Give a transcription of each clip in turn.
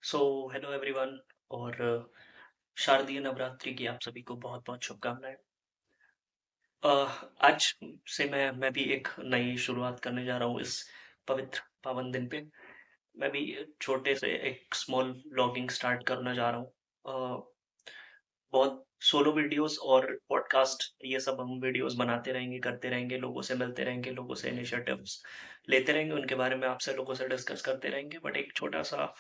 So hello everyone और शारदीय नवरात्रि की आप सभी को बहुत-बहुत शुभकामनाएँ। अ, आज से मैं भी एक नई शुरुआत करने जा रहा हूँ इस पवित्र पावन दिन पे। मैं भी छोटे से एक स्मॉल व्लॉगिंग स्टार्ट करना जा रहा हूँ। बहुत सोलो वीडियोज़ और पॉडकास्ट ये सब हम वीडियोज़ बनाते रहेंगे, करते रहेंगे, लोगों से मिलते रहेंगे, लोगों से इनिशिएटिव्स लेते रहेंगे, उनके बारे में आपसे लोगों से डिस्कस करते रहेंगे। बट एक छोटा-सा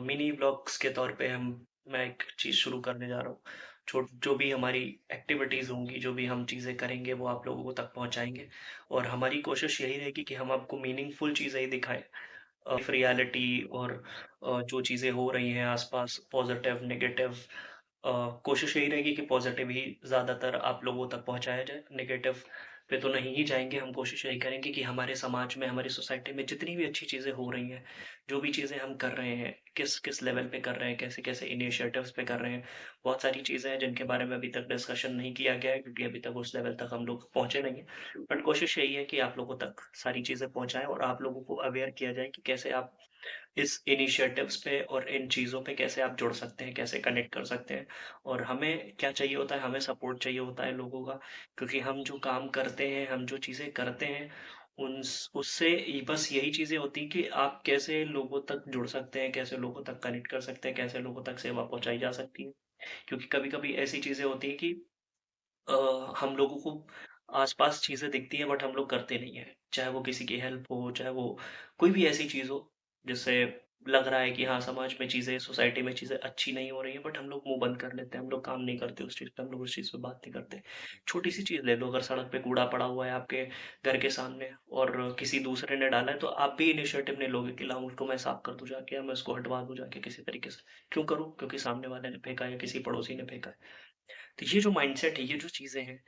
मिनी व्लॉग्स के तौर पे मैं एक चीज़ शुरू करने जा रहा हूँ। छोट जो भी हमारी एक्टिविटीज़ होंगी, जो भी हम चीज़ें करेंगे, वो आप लोगों तक पहुँचाएँगे और हमारी कोशिश यही रहेगी कि हम आपको मीनिंगफुल चीज़ें ही दिखाएँ। रियलिटी और जो चीज़ें हो रही हैं आस-पास पॉज़िटिव, नेगेटिव कोशिश यही रहेगी कि पॉज़िटिव ही ज़्यादातर आप लोगों तक पहुँचाया जाए, नेगेटिव पे तो नहीं ही जाएँगे। हम कोशिश यही करेंगे कि हमारे समाज में, हमारी सोसाइटी में जितनी भी अच्छी चीज़ें हो रही हैं, जो भी चीज़ें हम कर रहे हैं, किस-किस लेवल पे कर रहे हैं, कैसे-कैसे इनिशिएटिव्स पे कर रहे हैं। बहुत सारी चीज़ें हैं जिनके बारे में अभी तक डिस्कशन नहीं किया गया है क्योंकि अभी तक उस लेवल तक हम लोग पहुँचे नहीं हैं। बट कोशिश यही है कि आप लोगों तक सारी चीज़ें पहुँचाएँ और आप लोगों को अवेयर किया जाए कि कैसे आप इस इनिशिएटिव्स पे और इन चीज़ों पे कैसे आप जुड़ सकते हैं, कैसे कनेक्ट कर सकते हैं। और हमें क्या चाहिए होता है, हमें सपोर्ट चाहिए होता है लोगों का क्योंकि हम जो काम करते हैं, हम जो चीज़ें करते हैं, उससे बस यही चीज़ें होती हैं कि आप कैसे लोगों तक जुड़ सकते हैं, कैसे लोगों तक कनेक्ट कर सकते हैं, कैसे लोगों तक सेवा पहुँचाई जा सकती है। क्योंकि कभी-कभी ऐसी चीज़ें होती हैं कि अ, हम लोगों को आस-पास चीज़ें दिखती हैं बट हम लोग करते नहीं हैं। चाहे वो किसी की हेल्प हो, चाहे वो कोई भी ऐसी चीज़ हो, जिससे लग रहा है कि हाँ, समाज में चीज़ें, सोसाइटी में चीज़ें अच्छी नहीं हो रही हैं बट हम लोग मुँह बंद कर लेते हैं, हम लोग काम नहीं करते उस चीज़ पे, हम लोग उस चीज़ पे बात नहीं करते। छोटी-सी चीज़ ले लो, अगर सड़क पे कूड़ा पड़ा हुआ है आपके घर के सामने और किसी दूसरे ने डाला है, तो आप भी इनिशिएटिव नहीं लोगे कि लाओ उसको मैं साफ कर दूँ जाके या मैं उसको हटवा दूँ जाके किसी तरीके से। क्यों करूँ? क्योंकि सामने वाले ने फेंका है या किसी पड़ोसी ने फेंका है। तो ये जो माइंडसेट है, ये जो चीज़ें हैं,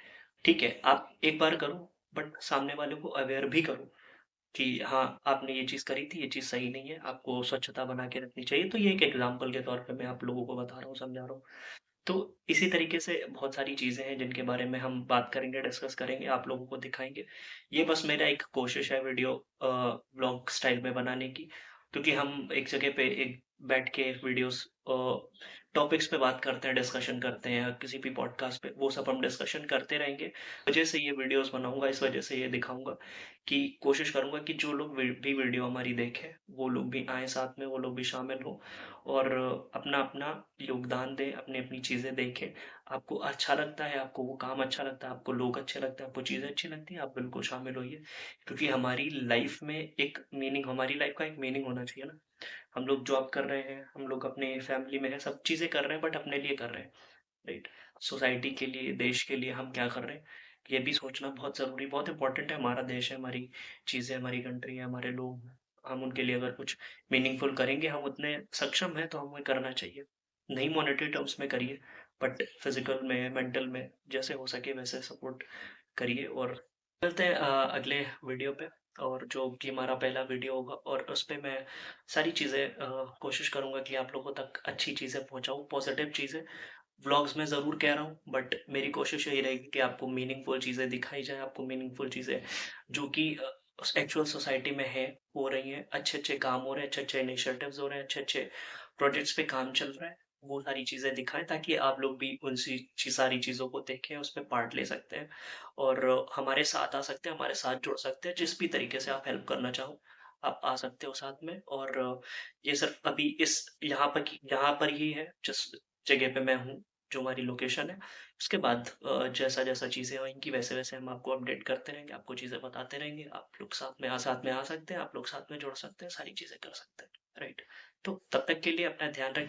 ठीक है, आप एक बार करो बट सामने वाले को अवेयर भी करो कि हाँ, आपने ये चीज़ करी थी, ये चीज़ सही नहीं है, आपको स्वच्छता बना के रखनी चाहिए। तो ये एक एग्ज़ाम्पल के तौर पे मैं आप लोगों को बता रहा हूँ, समझा रहा हूँ। तो इसी तरीके से बहुत सारी चीज़ें हैं जिनके बारे में हम बात करेंगे, डिस्कस करेंगे, आप लोगों को दिखाएँगे। ये बस मेरा एक कोशिश है वीडियो व्लॉग स्टाइल में बनाने की, क्योंकि हम एक जगह पे एक बैठ के वीडियोज़ टॉपिक्स पे बात करते हैं, डिस्कशन करते हैं, किसी भी पॉडकास्ट पे, वो सब हम डिस्कशन करते रहेंगे। वजह से ये वीडियोज़ बनाऊँगा, इस वजह से ये दिखाऊँगा कि कोशिश करूँगा कि जो लोग भी वीडियो हमारी देखें, वो लोग भी आएँ साथ में, वो लोग भी शामिल हों और अपना-अपना योगदान दें, अपनी-अपनी चीज़ें देखें। आपको अच्छा लगता है, आपको वो काम अच्छा लगता है, आपको लोग अच्छे लगते हैं, आपको चीज़ें अच्छी लगती हैं, आप बिल्कुल शामिल होइए। क्योंकि हमारी लाइफ़ का एक मीनिंग होना चाहिए ना। हम लोग जॉब कर रहे हैं, हम लोग अपने फैमिली में हैं, सब चीज़ें कर रहे हैं बट अपने लिए कर रहे हैं, राइट? सोसाइटी के लिए, देश के लिए हम क्या कर रहे हैं, ये भी सोचना बहुत ज़रूरी बहुत इम्पोर्टेंट है। हमारा देश है, हमारी चीज़ें, हमारी कंट्री है, हमारे लोग हैं। हम उनके लिए अगर कुछ मीनिंगफुल करेंगे, हम उतने सक्षम हैं तो हमें करना चाहिए। नहीं मॉनेटरी टर्म्स में करिए, बट फिज़िकल में, मेंटल में जैसे हो सके वैसे सपोर्ट करिए और मिलते हैं अगले वीडियो पे और जो कि हमारा पहला वीडियो होगा और उसपे मैं सारी चीज़ें कोशिश करूँगा कि आप लोगों तक अच्छी चीज़ें पहुँचाऊँ, पॉज़िटिव चीज़ें। व्लॉग्स में ज़रूर कह रहा हूँ बट मेरी कोशिश यही रहेगी कि आपको मीनिंगफुल चीज़ें दिखाई जाएँ, आपको मीनिंगफुल चीज़ें जो कि एक्चुअल सोसाइटी में है, हो रही हैं, अच्छे-अच्छे काम हो रहे हैं, अच्छे-अच्छे इनिशिएटिव्स हो रहे हैं, अच्छे-अच्छे प्रोजेक्ट्स पे काम चल रहा है, वो सारी चीज़ें दिखाएँ ताकि आप लोग भी उन सारी चीज़ों को देखें, उसमें पार्ट ले सकते हैं और हमारे साथ आ सकते हैं, हमारे साथ जुड़ सकते हैं, जिस भी तरीके से आप हेल्प करना चाहो, आप आ सकते हो साथ में और ये सिर्फ़ अभी यहाँ पर ही है, जिस जगह पे मैं हूँ, जो हमारी लोकेशन है। उसके बाद जैसा-जैसा चीज़ें होएँगी वैसे-वैसे हम आपको अपडेट करते रहेंगे, आपको चीज़ें बताते रहेंगे। आप लोग साथ में आ सकते हैं, आप लोग साथ में जुड़ सकते हैं, सारी चीज़ें कर सकते हैं, राइट? तो तब तक के लिए अपना ध्यान रखिए।